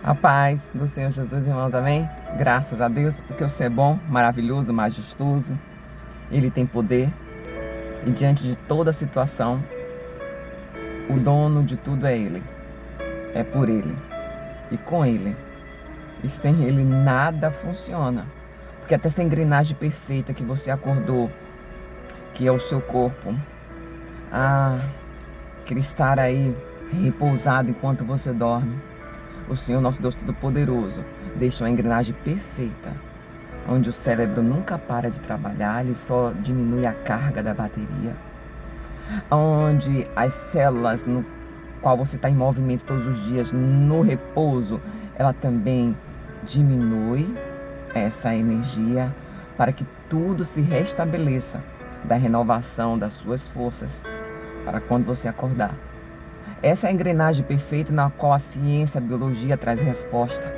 A paz do Senhor Jesus, irmãos, amém? Graças a Deus, porque o Senhor é bom, maravilhoso, majestoso. Ele tem poder. E diante de toda situação, o dono de tudo é Ele. É por Ele. E com Ele. E sem Ele nada funciona. Porque até essa engrenagem perfeita que você acordou, que é o seu corpo, queria estar aí repousado enquanto você dorme. O Senhor, nosso Deus Todo-Poderoso, deixou a engrenagem perfeita, onde o cérebro nunca para de trabalhar, ele só diminui a carga da bateria, onde as células no qual você está em movimento todos os dias, no repouso, ela também diminui essa energia para que tudo se restabeleça da renovação das suas forças para quando você acordar. Essa é a engrenagem perfeita na qual a ciência, a biologia traz resposta.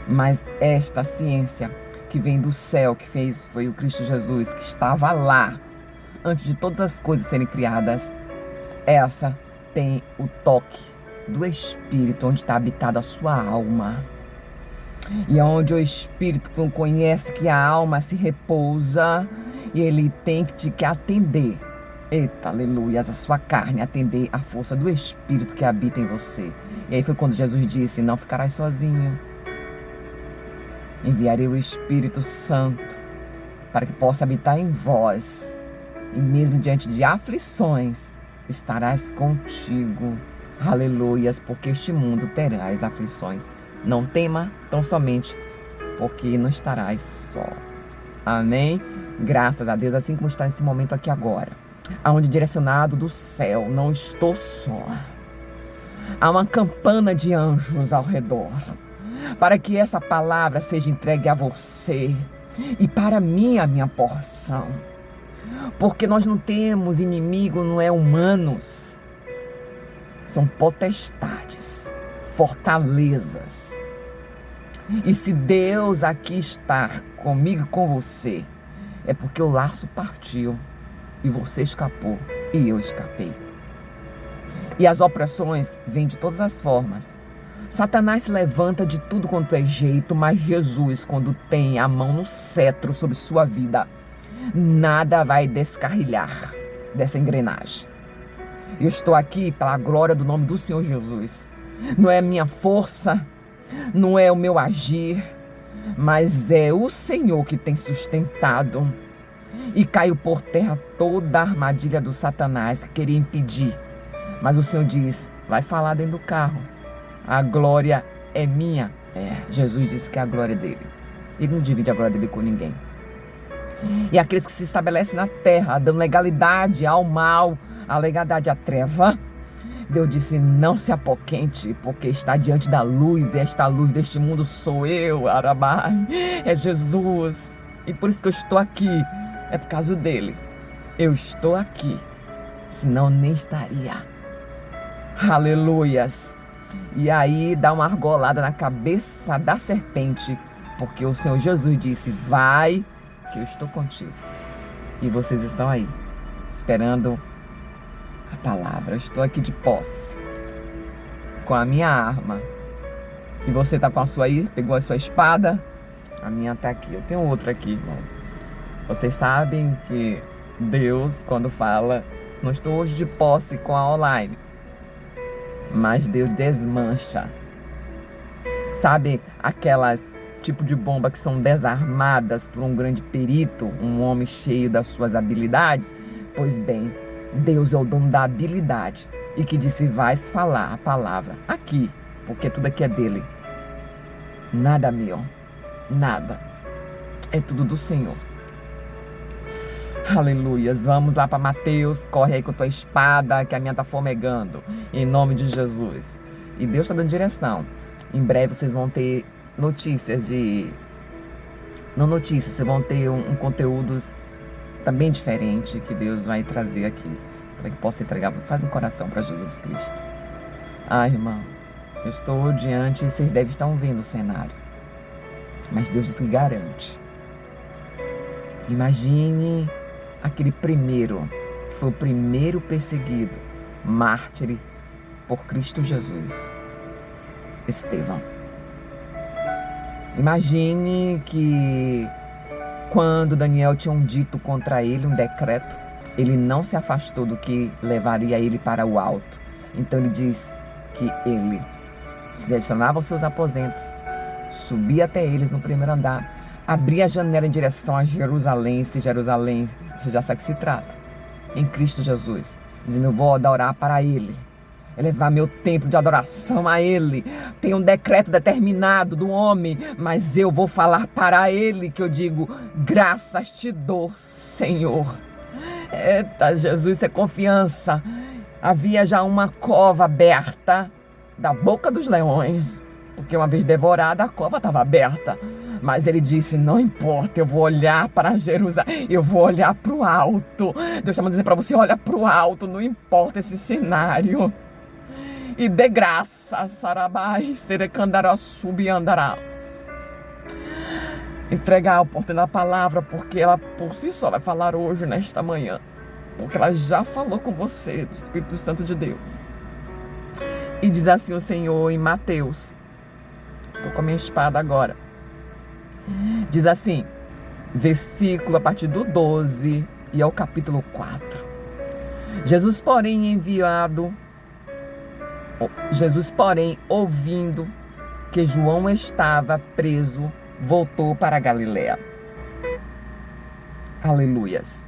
Mas esta ciência que vem do céu, que foi o Cristo Jesus, que estava lá antes de todas as coisas serem criadas, essa tem o toque do Espírito, onde está habitada a sua alma. E é onde o Espírito conhece que a alma se repousa e ele tem que te atender. Eita, aleluias, a sua carne atender à força do Espírito que habita em você. E aí foi quando Jesus disse: não ficarás sozinho. Enviarei o Espírito Santo para que possa habitar em vós. E mesmo diante de aflições, estarás contigo. Aleluias, porque este mundo terás aflições. Não tema tão somente, porque não estarás só. Amém? Graças a Deus, assim como está nesse momento aqui agora. Aonde direcionado do céu, não estou só. Há uma campana de anjos ao redor, para que essa palavra seja entregue a você e para mim a minha porção. Porque nós não temos inimigo, não é humanos. São potestades, fortalezas. E se Deus aqui está comigo e com você, é porque o laço partiu. E você escapou, e eu escapei. E as opressões vêm de todas as formas. Satanás se levanta de tudo quanto é jeito, mas Jesus, quando tem a mão no cetro sobre sua vida, nada vai descarrilhar dessa engrenagem. Eu estou aqui pela glória do nome do Senhor Jesus. Não é minha força, não é o meu agir, mas é o Senhor que tem sustentado. E caiu por terra toda a armadilha do Satanás que queria impedir. Mas o Senhor diz: vai falar dentro do carro. A glória é minha. Jesus disse que a glória é dele. Ele não divide a glória dele com ninguém. E aqueles que se estabelecem na terra, dando legalidade ao mal, a legalidade à treva, Deus disse: não se apoquente, porque está diante da luz, e esta luz deste mundo sou eu, Arabai. É Jesus. E por isso que eu estou aqui. É por causa dele. Eu estou aqui. Senão nem estaria. Aleluias. E aí dá uma argolada na cabeça da serpente. Porque o Senhor Jesus disse: vai, que eu estou contigo. E vocês estão aí, esperando a palavra. Eu estou aqui de posse, com a minha arma. E você está com a sua aí? Pegou a sua espada? A minha está aqui. Eu tenho outra aqui, irmãos. Vocês sabem que Deus, quando fala, não estou hoje de posse com a online, mas Deus desmancha. Sabe aquelas tipo de bomba que são desarmadas por um grande perito, um homem cheio das suas habilidades? Pois bem, Deus é o dono da habilidade e que disse: vais falar a palavra aqui, porque tudo aqui é dele. Nada meu, nada. É tudo do Senhor. Aleluias, vamos lá para Mateus, corre aí com a tua espada, que a minha está fomegando, em nome de Jesus. E Deus está dando direção. Em breve vocês vão ter notícias não notícias, vocês vão ter um conteúdos também diferente que Deus vai trazer aqui, para que possa entregar. Você faz um coração para Jesus Cristo. Irmãos, eu estou diante, vocês devem estar vendo o cenário, mas Deus diz que garante. Imagine aquele primeiro, que foi o primeiro perseguido, mártir por Cristo Jesus. Estevão. Imagine que quando Daniel tinha dito contra ele um decreto, ele não se afastou do que levaria ele para o alto. Então ele diz que ele se direcionava aos seus aposentos, subia até eles no primeiro andar, abria a janela em direção a Jerusalém, se Jerusalém, você já sabe que se trata, em Cristo Jesus, dizendo: eu vou adorar para Ele, elevar meu templo de adoração a Ele. Tem um decreto determinado do homem, mas eu vou falar para Ele, que eu digo: graças te dou, Senhor. Eita, Jesus, isso é confiança. Havia já uma cova aberta da boca dos leões, porque uma vez devorada, a cova estava aberta. Mas ele disse: não importa, eu vou olhar para Jerusalém, eu vou olhar para o alto. Deus está mandando dizer para você: olha para o alto, não importa esse cenário. E dê graça, Sarabai, Serecandará, subiandarás. Entregar a oportunidade da palavra, porque ela por si só vai falar hoje, nesta manhã. Porque ela já falou com você, do Espírito Santo de Deus. E diz assim o Senhor em Mateus. Estou com a minha espada agora. Diz assim, versículo a partir do 12 e ao capítulo 4. Jesus, porém, ouvindo que João estava preso, voltou para a Galiléia. Aleluias.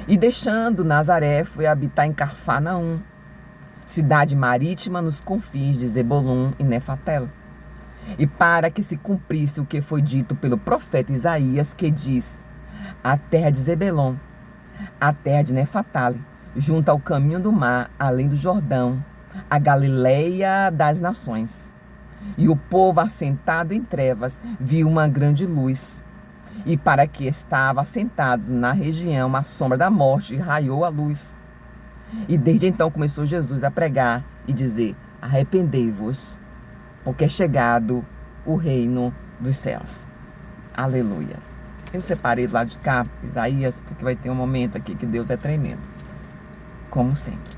E deixando Nazaré, foi habitar em Cafarnaum, cidade marítima nos confins de Zebulum e Nefatela. E para que se cumprisse o que foi dito pelo profeta Isaías, que diz: a terra de Zebulon, a terra de Nefatali, junto ao caminho do mar, além do Jordão, a Galileia das nações. E o povo assentado em trevas viu uma grande luz. E para que estava assentados na região à sombra da morte, raiou a luz. E desde então começou Jesus a pregar e dizer: arrependei-vos, porque é chegado o reino dos céus. Aleluias. Eu separei do lado de cá Isaías, porque vai ter um momento aqui que Deus é tremendo, como sempre.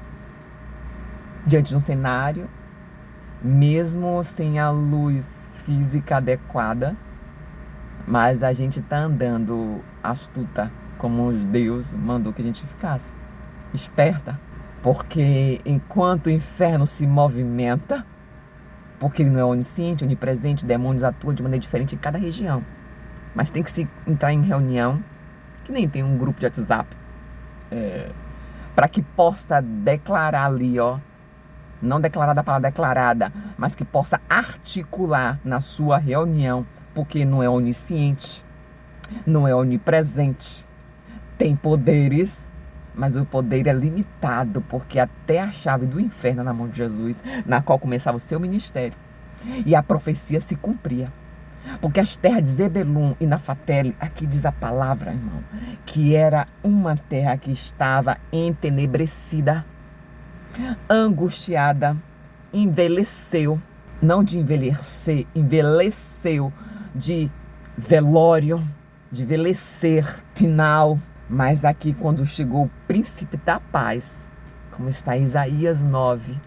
Diante de um cenário, mesmo sem a luz física adequada, mas a gente está andando astuta, como Deus mandou que a gente ficasse. Esperta, porque enquanto o inferno se movimenta, porque ele não é onisciente, onipresente, demônios atuam de maneira diferente em cada região. Mas tem que se entrar em reunião, que nem tem um grupo de WhatsApp, para que possa declarar ali, não declarar da palavra declarada, mas que possa articular na sua reunião, porque não é onisciente, não é onipresente, tem poderes, mas o poder é limitado, porque até a chave do inferno na mão de Jesus, na qual começava o seu ministério, e a profecia se cumpria. Porque as terras de Zebulum e Naftali, aqui diz a palavra, irmão, que era uma terra que estava entenebrecida, angustiada, envelheceu, não de envelhecer, envelheceu de velório, de envelhecer final. Mas aqui, quando chegou o príncipe da paz, como está em Isaías 9,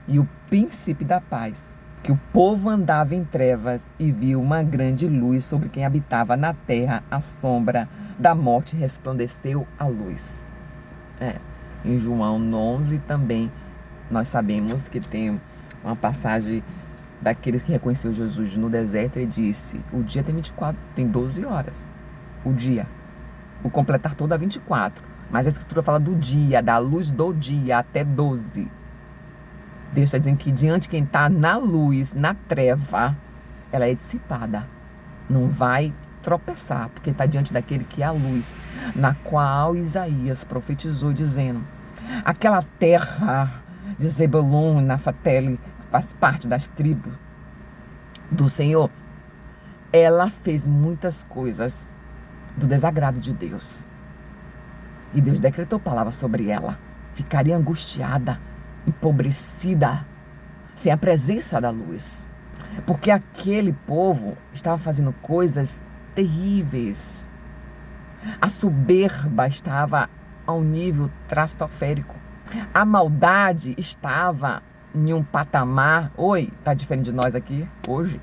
e o príncipe da paz, que o povo andava em trevas e viu uma grande luz sobre quem habitava na terra, a sombra da morte resplandeceu a luz. Em João 11 também nós sabemos que tem uma passagem daqueles que reconheceu Jesus no deserto. Ele disse: o dia tem 12 horas, o dia. O completar todo a 24. Mas a Escritura fala do dia, da luz do dia até 12. Deus está dizendo que diante de quem está na luz, na treva, ela é dissipada. Não vai tropeçar, porque está diante daquele que é a luz, na qual Isaías profetizou dizendo: aquela terra de Zebulum e Naftali faz parte das tribos do Senhor. Ela fez muitas coisas do desagrado de Deus. E Deus decretou palavras sobre ela. Ficaria angustiada, empobrecida, sem a presença da luz. Porque aquele povo estava fazendo coisas terríveis. A soberba estava a um nível estratosférico. A maldade estava em um patamar, tá diferente de nós aqui, hoje,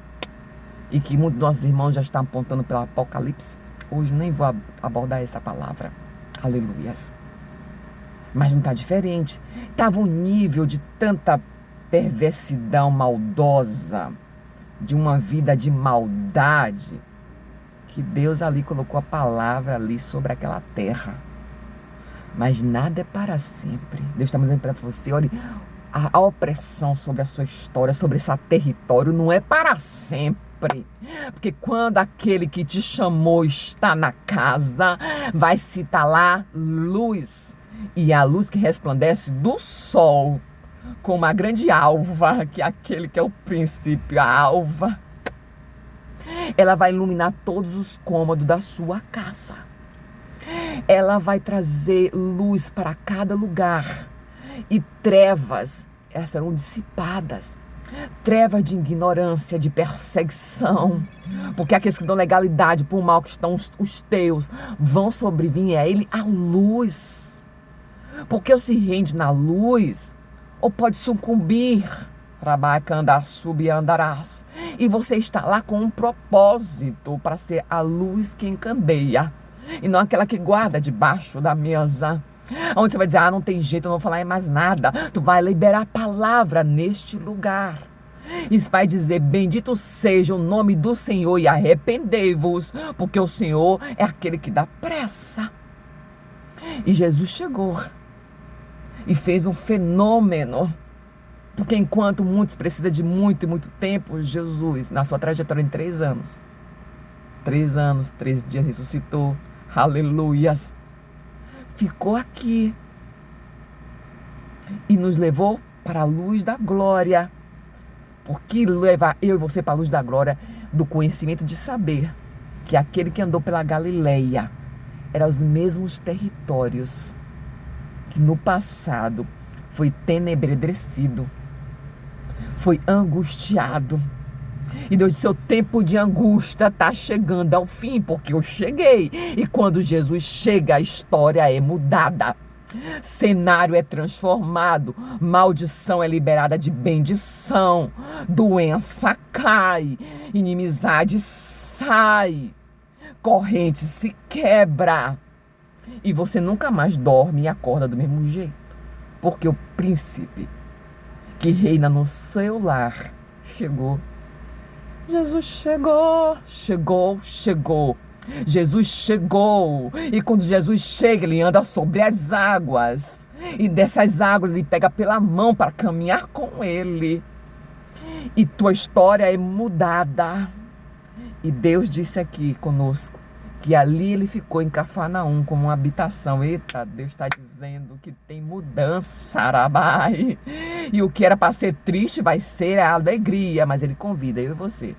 e que muitos dos nossos irmãos já estão apontando pelo Apocalipse. Hoje nem vou abordar essa palavra. Aleluias. Mas não está diferente. Estava um nível de tanta perversidão maldosa, de uma vida de maldade, que Deus ali colocou a palavra ali sobre aquela terra. Mas nada é para sempre. Deus está dizendo para você, olha, a opressão sobre a sua história, sobre esse território, não é para sempre. Porque quando aquele que te chamou está na casa, vai se estar lá luz. E a luz que resplandece do sol, com uma grande alva, que é aquele que é o princípio, a alva, ela vai iluminar todos os cômodos da sua casa. Ela vai trazer luz para cada lugar. E trevas, elas serão dissipadas. Trevas de ignorância, de perseguição. Porque aqueles que dão legalidade por mal que estão os teus, vão sobreviver a ele a luz. Porque ou se rende na luz, ou pode sucumbir. Andarás. E você está lá com um propósito para ser a luz que encandeia. E não aquela que guarda debaixo da mesa. Onde você vai dizer, não tem jeito, eu não vou falar mais nada. Tu vai liberar a palavra neste lugar. E vai dizer, bendito seja o nome do Senhor e arrependei-vos, porque o Senhor é aquele que dá pressa. E Jesus chegou e fez um fenômeno. Porque enquanto muitos precisam de muito e muito tempo, Jesus, na sua trajetória em 3 anos, 3 dias ressuscitou, aleluias, ficou aqui e nos levou para a luz da glória. Porque levar eu e você para a luz da glória, do conhecimento de saber que aquele que andou pela Galileia eram os mesmos territórios que no passado foi tenebrecido, foi angustiado. E Deus disse, seu tempo de angústia está chegando ao fim, porque eu cheguei. E quando Jesus chega, a história é mudada. Cenário é transformado, maldição é liberada de bendição, doença cai, inimizade sai, corrente se quebra. E você nunca mais dorme e acorda do mesmo jeito. Porque o príncipe que reina no seu lar chegou. Jesus chegou. Jesus chegou. E quando Jesus chega, ele anda sobre as águas. E dessas águas ele pega pela mão para caminhar com ele. E tua história é mudada. E Deus disse aqui conosco que ali ele ficou em Cafarnaum como uma habitação. Eita, Deus está dizendo que tem mudança, Arabai. E o que era para ser triste vai ser a alegria. Mas ele convida eu e você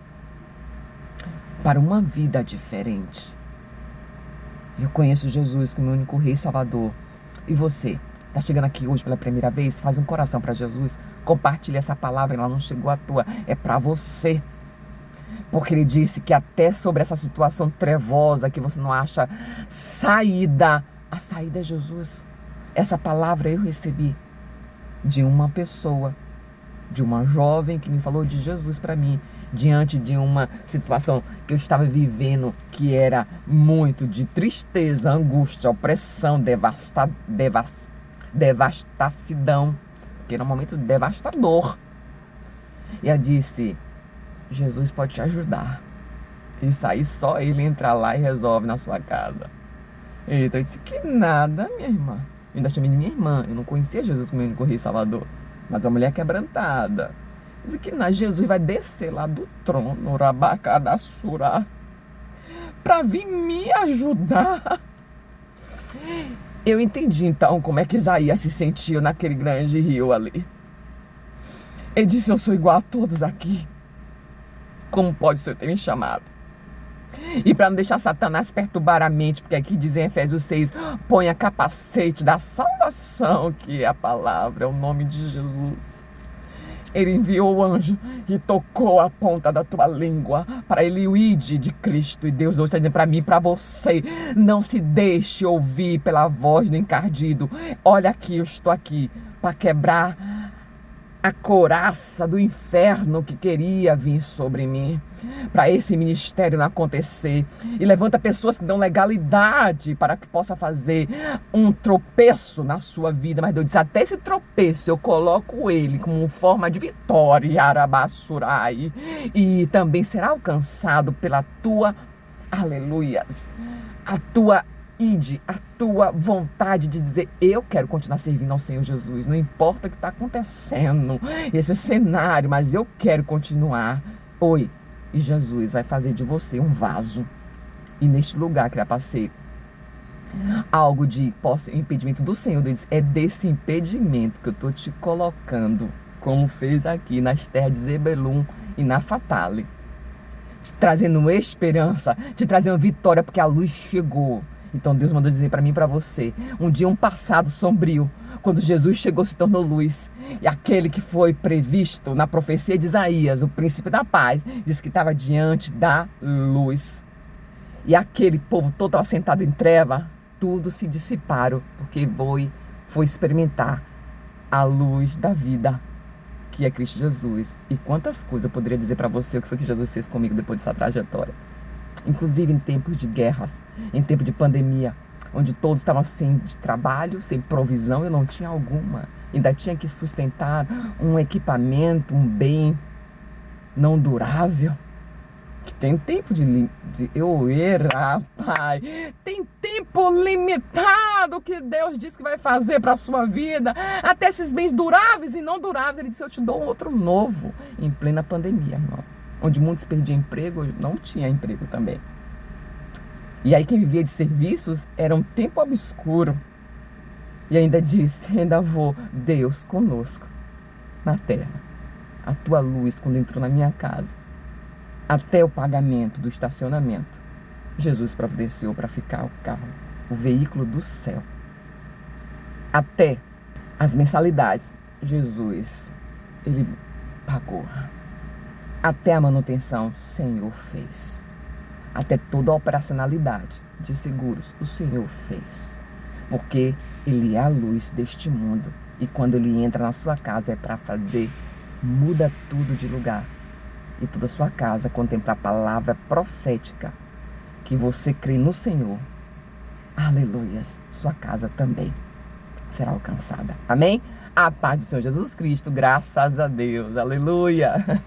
para uma vida diferente. Eu conheço Jesus como meu único Rei e Salvador. E você, está chegando aqui hoje pela primeira vez? Faz um coração para Jesus. Compartilha essa palavra, ela não chegou à toa. É para você. Porque ele disse que até sobre essa situação trevosa que você não acha saída, a saída é Jesus. Essa palavra eu recebi de uma pessoa, de uma jovem que me falou de Jesus para mim, diante de uma situação que eu estava vivendo, que era muito de tristeza, angústia, opressão, devastação, que era um momento devastador. E ela disse, Jesus pode te ajudar. Isso aí só ele entrar lá e resolve na sua casa. Então eu disse, que nada, minha irmã. Eu ainda chamei de minha irmã. Eu não conhecia Jesus como único Rei e Salvador. Mas uma mulher quebrantada. Eu disse que nada, Jesus vai descer lá do trono, Rabacadassura, para vir me ajudar. Eu entendi então como é que Isaías se sentiu naquele grande rio ali. Ele disse, eu sou igual a todos aqui. Como pode o Senhor ter me chamado? E para não deixar Satanás perturbar a mente, porque aqui diz em Efésios 6, põe a capacete da salvação, que é a palavra, é o nome de Jesus. Ele enviou o anjo e tocou a ponta da tua língua para ele o ide de Cristo. E Deus hoje está dizendo para mim e para você, não se deixe ouvir pela voz do encardido. Olha aqui, eu estou aqui para quebrar a couraça do inferno que queria vir sobre mim, para esse ministério não acontecer. E levanta pessoas que dão legalidade para que possa fazer um tropeço na sua vida. Mas Deus diz, até esse tropeço eu coloco ele como forma de vitória, Arabassurai, e também será alcançado pela tua, aleluias, a tua a tua vontade de dizer, eu quero continuar servindo ao Senhor Jesus, não importa o que está acontecendo, esse cenário, mas eu quero continuar. Oi, e Jesus vai fazer de você um vaso. E neste lugar que era para ser algo de impedimento do Senhor, Deus, é desse impedimento que eu estou te colocando, como fez aqui nas terras de Zebulun e Naftali, te trazendo esperança, te trazendo vitória, porque a luz chegou. Então Deus mandou dizer para mim e para você, um dia, um passado sombrio, quando Jesus chegou, se tornou luz. E aquele que foi previsto na profecia de Isaías, o príncipe da paz, disse que estava diante da luz. E aquele povo todo assentado em treva, tudo se dissiparam, porque foi experimentar a luz da vida, que é Cristo Jesus. E quantas coisas eu poderia dizer para você o que foi que Jesus fez comigo depois dessa trajetória. Inclusive em tempos de guerras, em tempo de pandemia, onde todos estavam sem trabalho, sem provisão, eu não tinha alguma. Ainda tinha que sustentar um equipamento, um bem não durável. Que tem tempo Pai, tem tempo limitado que Deus diz que vai fazer para a sua vida. Até esses bens duráveis e não duráveis, Ele disse, eu te dou um outro novo. Em plena pandemia, irmãos. Onde muitos perdiam emprego, eu não tinha emprego também. E aí quem vivia de serviços era um tempo obscuro. E ainda disse, ainda vou, Deus conosco na terra. A tua luz quando entrou na minha casa, até o pagamento do estacionamento, Jesus providenciou para ficar o carro, o veículo do céu. Até as mensalidades, Jesus, Ele pagou. Até a manutenção, o Senhor fez. Até toda a operacionalidade de seguros, o Senhor fez. Porque Ele é a luz deste mundo. E quando Ele entra na sua casa é para fazer, muda tudo de lugar. E toda a sua casa contempla a palavra profética. Que você crê no Senhor. Aleluias. Sua casa também será alcançada. Amém? A paz do Senhor Jesus Cristo. Graças a Deus. Aleluia.